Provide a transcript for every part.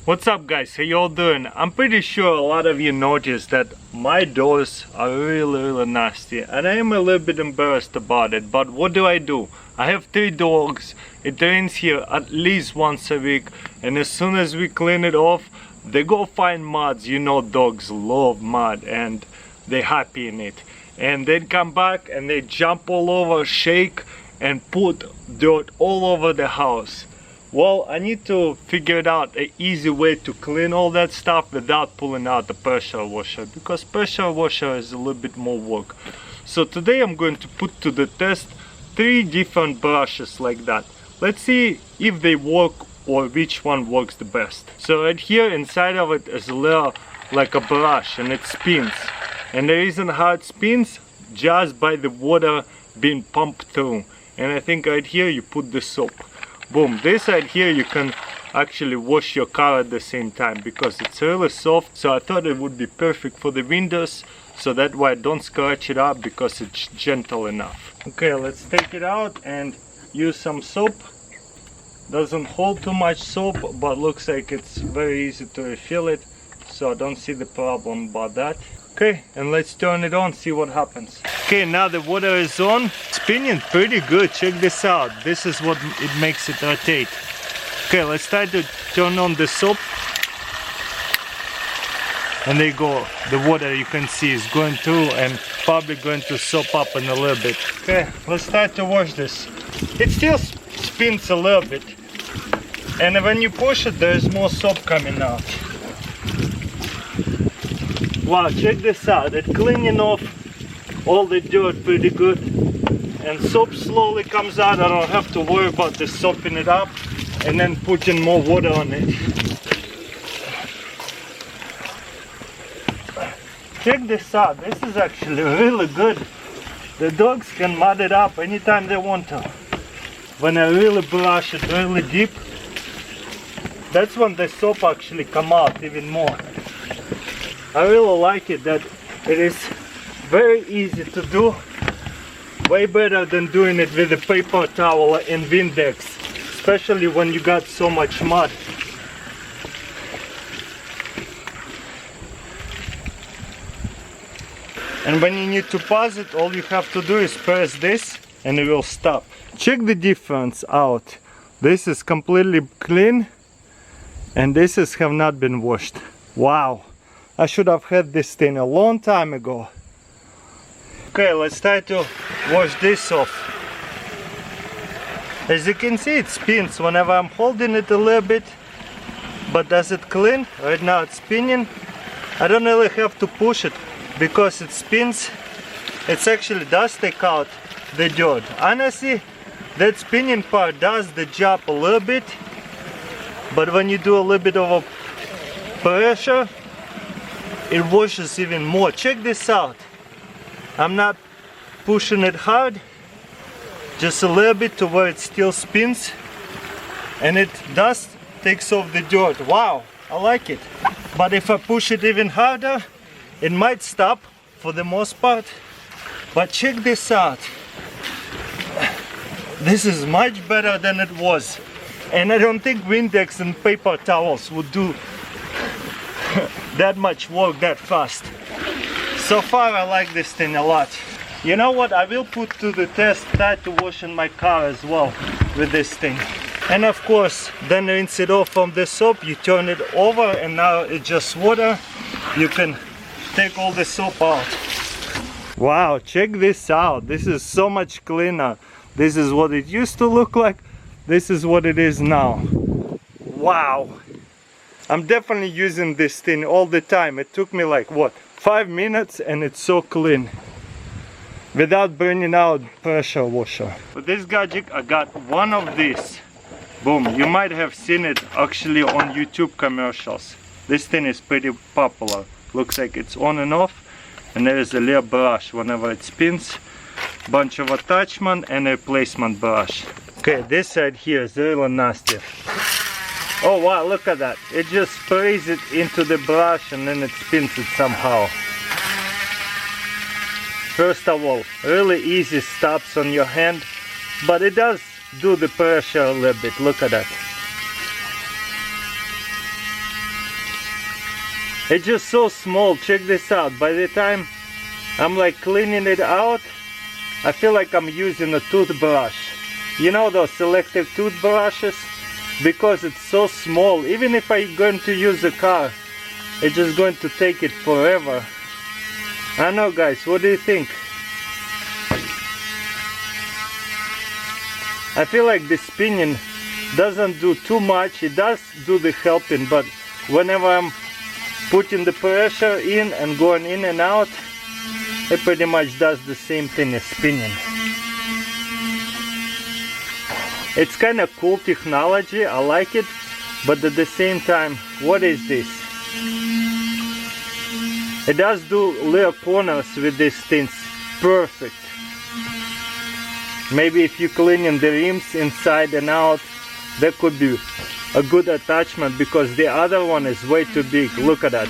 What's up guys, how y'all doing? I'm pretty sure a lot of you noticed that my doors are really nasty and I am a little bit embarrassed about it, but what do? I have 3 dogs, it rains here at least once a week, and as soon as we clean it off, they go find muds. You know dogs love mud and they're happy in it. And they come back and they jump all over, shake and put dirt all over the house. Well, I need to figure out an easy way to clean all that stuff without pulling out the pressure washer, because pressure washer is a little bit more work. So today I'm going to put to the test 3 different brushes like that. Let's see if they work or which one works the best. So right here inside of it is a little like a brush and it spins. And the reason how it spins, just by the water being pumped through. And I think right here you put the soap. Boom, this right here you can actually wash your car at the same time because it's really soft, so I thought it would be perfect for the windows, so that way I don't scratch it up because it's gentle enough. Okay, let's take it out and use some soap. Doesn't hold too much soap, but looks like it's very easy to refill it, so I don't see the problem about that. Okay, and let's turn it on, see what happens. Okay, now the water is on, spinning pretty good. Check this out, this is what it makes it rotate. Okay, let's try to turn on the soap. And there you go, the water you can see is going through and probably going to soap up in a little bit. Okay, let's try to wash this. It still spins a little bit, and when you push it there's more soap coming out. Wow, check this out, it's cleaning off all the dirt pretty good, and soap slowly comes out. I don't have to worry about the soaping it up and then putting more water on it. Check this out, this is actually really good. The dogs can mud it up anytime they want to. When I really brush it really deep, that's when the soap actually come out even more. I really like it that it is very easy to do, way better than doing it with a paper towel and Windex, especially when you got so much mud. And when you need to pause it, all you have to do is press this and it will stop. Check the difference out. This is completely clean and this have not been washed. Wow, I should have had this thing a long time ago. Okay, let's try to wash this off. As you can see, it spins whenever I'm holding it a little bit. But does it clean? Right now it's spinning. I don't really have to push it because it spins. It actually does take out the dirt. Honestly, that spinning part does the job a little bit. But when you do a little bit of a pressure, it washes even more. Check this out. I'm not pushing it hard, just a little bit to where it still spins, and it does takes off the dirt. Wow, I like it. But if I push it even harder, it might stop for the most part. But check this out. This is much better than it was. And I don't think Windex and paper towels would do that much work that fast. So far I like this thing a lot. You know what, I will put to the test, try to wash in my car as well with this thing. And of course, then rinse it off from the soap, you turn it over and now it's just water. You can take all the soap out. Wow, check this out, this is so much cleaner. This is what it used to look like, this is what it is now. Wow. I'm definitely using this thing all the time. It took me like what, 5 minutes and it's so clean without burning out pressure washer. For this gadget I got one of these. Boom, you might have seen it actually on YouTube commercials. This thing is pretty popular. Looks like it's on and off, and there is a little brush whenever it spins, bunch of attachment and a replacement brush. Okay, this side here is really nasty. Oh wow, look at that. It just sprays it into the brush and then it spins it somehow. First of all, really easy stops on your hand, but it does do the pressure a little bit. Look at that. It's just so small. Check this out. By the time I'm like cleaning it out, I feel like I'm using a toothbrush. You know those selective toothbrushes? Because it's so small, even if I'm going to use a car, it's just going to take it forever. I don't know, guys, what do you think? I feel like the spinning doesn't do too much. It does do the helping, but whenever I'm putting the pressure in and going in and out, it pretty much does the same thing as spinning. It's kind of cool technology, I like it, but at the same time, what is this? It does do little corners with these things, perfect. Maybe if you're cleaning the rims inside and out, that could be a good attachment, because the other one is way too big. Look at that.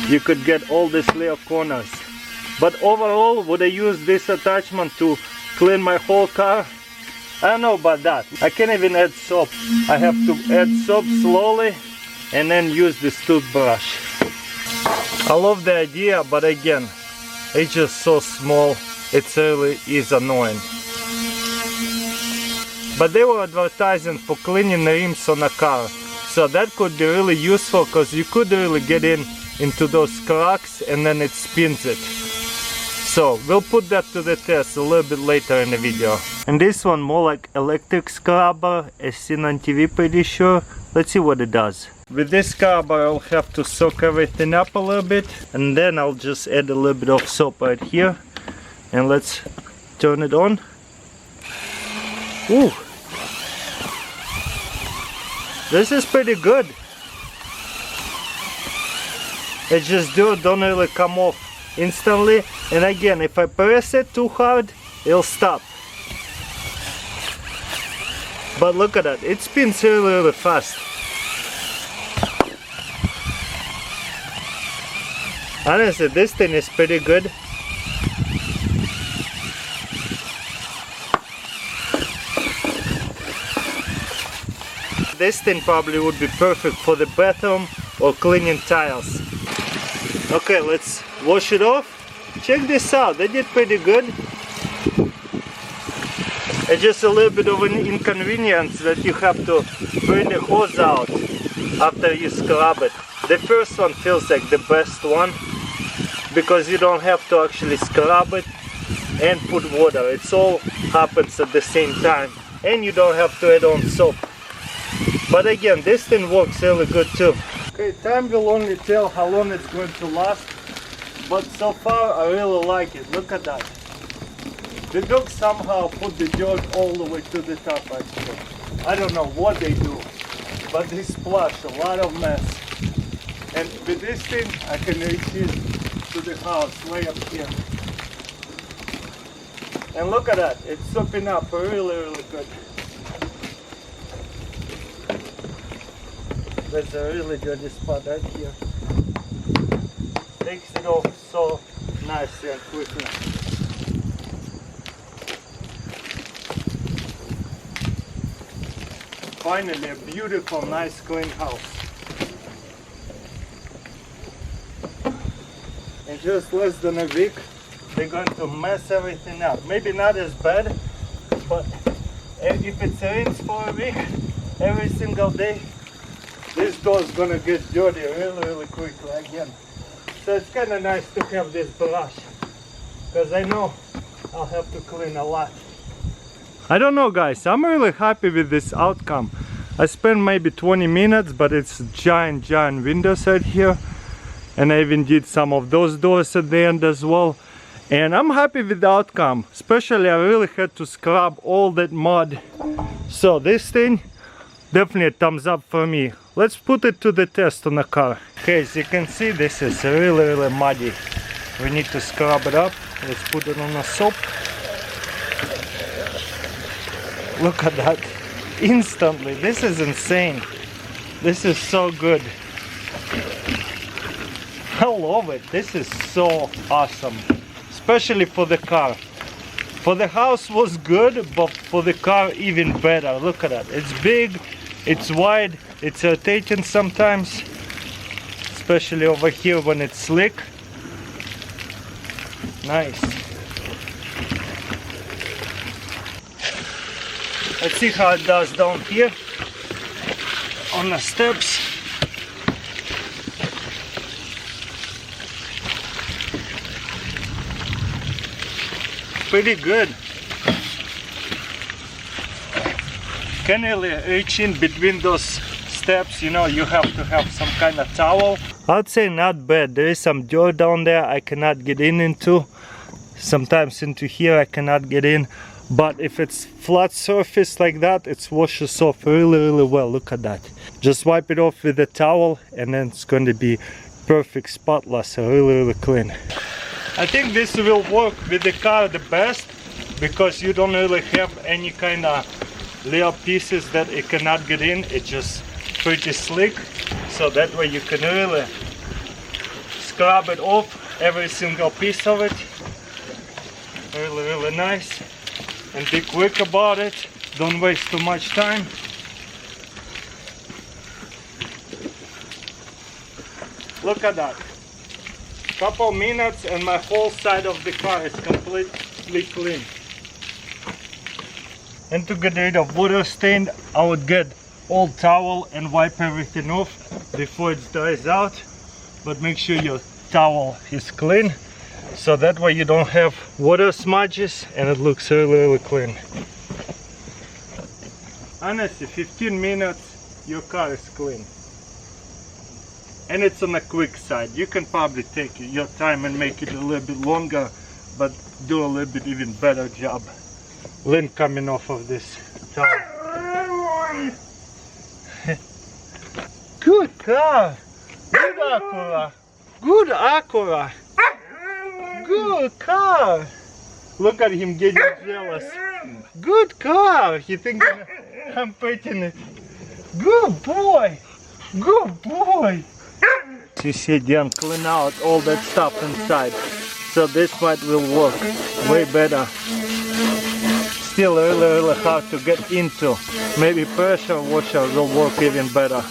You could get all these little corners. But overall, would I use this attachment to clean my whole car? I don't know about that. I can't even add soap. I have to add soap slowly and then use this toothbrush. I love the idea, but again, it's just so small. It really is annoying. But they were advertising for cleaning the rims on a car, so that could be really useful, because you could really get into those cracks and then it spins it. So we'll put that to the test a little bit later in the video. And this one more like electric scrubber, as seen on TV, pretty sure. Let's see what it does. With this scrubber I'll have to soak everything up a little bit, and then I'll just add a little bit of soap right here. And let's turn it on. Ooh! This is pretty good. It just don't really come off instantly, and again, if I press it too hard, it'll stop. But look at that, it spins really fast. Honestly, this thing is pretty good. This thing probably would be perfect for the bathroom or cleaning tiles. Okay, let's wash it off. Check this out, they did pretty good. It's just a little bit of an inconvenience that you have to bring the hose out after you scrub it. The first one feels like the best one, because you don't have to actually scrub it and put water. It all happens at the same time, and you don't have to add on soap. But again, this thing works really good too. Okay, time will only tell how long it's going to last, but so far I really like it. Look at that. The dogs somehow put the dirt all the way to the top actually. I don't know what they do, but they splash a lot of mess. And with this thing I can reach it to the house way up here. And look at that, it's soaping up really good. There's a really good spot right here. Takes it off so nicely and quickly. Finally, a beautiful, nice, clean house. In just less than a week, they're going to mess everything up. Maybe not as bad, but if it rains for a week, every single day, this door is gonna get dirty really quickly again. So it's kind of nice to have this brush, because I know I'll have to clean a lot. I don't know, guys, I'm really happy with this outcome. I spent maybe 20 minutes, but it's giant windows right here, and I even did some of those doors at the end as well. And I'm happy with the outcome, especially I really had to scrub all that mud. So this thing, definitely a thumbs up for me. Let's put it to the test on the car. Okay, as you can see, this is really muddy. We need to scrub it up. Let's put it on a soap. Look at that. Instantly. This is insane. This is so good. I love it. This is so awesome. Especially for the car. For the house was good, but for the car even better. Look at that. It's big, it's wide, it's rotating sometimes. especially over here when it's slick. Nice. Let's see how it does down here on the steps. Pretty good. Can really reach in between those steps, you know, you have to have some kind of towel. I'd say not bad. There is some dirt down there I cannot get into. Sometimes into here I cannot get in. But if it's flat surface like that, it washes off really well. Look at that. Just wipe it off with a towel and then it's going to be perfect, spotless, really clean. I think this will work with the car the best because you don't really have any kind of little pieces that it cannot get in. It's just pretty slick, so that way you can really scrub it off, every single piece of it. Really nice. And be quick about it, don't waste too much time. Look at that. Couple minutes and my whole side of the car is completely clean. And to get rid of water stain, I would get old towel and wipe everything off before it dries out. But make sure your towel is clean, so that way you don't have water smudges and it looks really clean. Honestly, 15 minutes your car is clean. And it's on a quick side. You can probably take your time and make it a little bit longer, but do a little bit even better job. Lint coming off of this towel. Good car. Good Acura. Good Acura. Good car. Look at him getting jealous. Good car. He thinks I'm petting it. Good boy. Good boy. You see, Dan, clean out all that stuff inside. So this part will work way better. Still really hard to get into. Maybe pressure washer will work even better.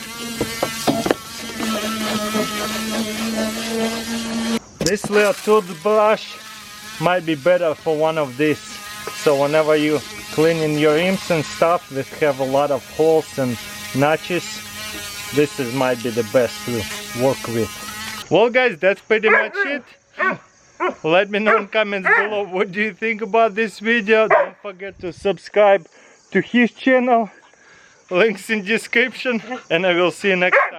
This little toothbrush might be better for one of these. So whenever you cleaning your rims and stuff that have a lot of holes and notches, this might be the best to work with. Well guys, that's pretty much it. Let me know in comments below what do you think about this video. Don't forget to subscribe to his channel. Links in description. And I will see you next time.